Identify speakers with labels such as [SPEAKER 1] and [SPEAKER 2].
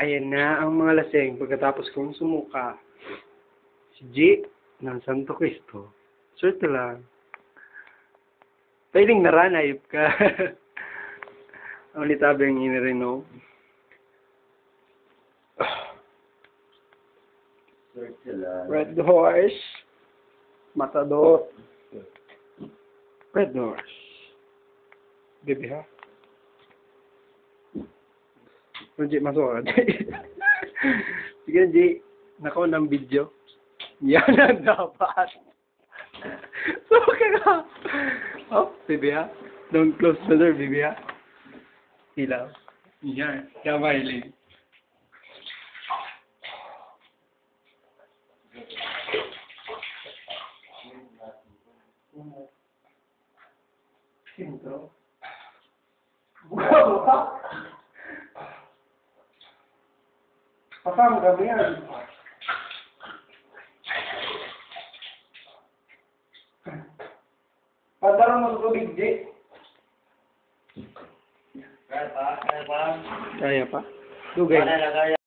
[SPEAKER 1] Ayan na ang mga lasing pagkatapos kong sumuka. Si G ng Santo Cristo. Swerte lang. Pwedeng naranayip ka. Ang litabi ang inirino.
[SPEAKER 2] Swerte lang.
[SPEAKER 1] Red horse. Matador. Red horse. Baby ha? G, masuk ka. Sige, G. Nakaw ng video. Yan ang dapat. So, ka. Oh, baby ha? Don't close the door, baby ha? Ilaw. Yan. Kamay, Intro. Wow! Pasang kami yan. Pantalon mo sa tubig, G.
[SPEAKER 2] Kaya pa?
[SPEAKER 1] Kaya pa? Dugay.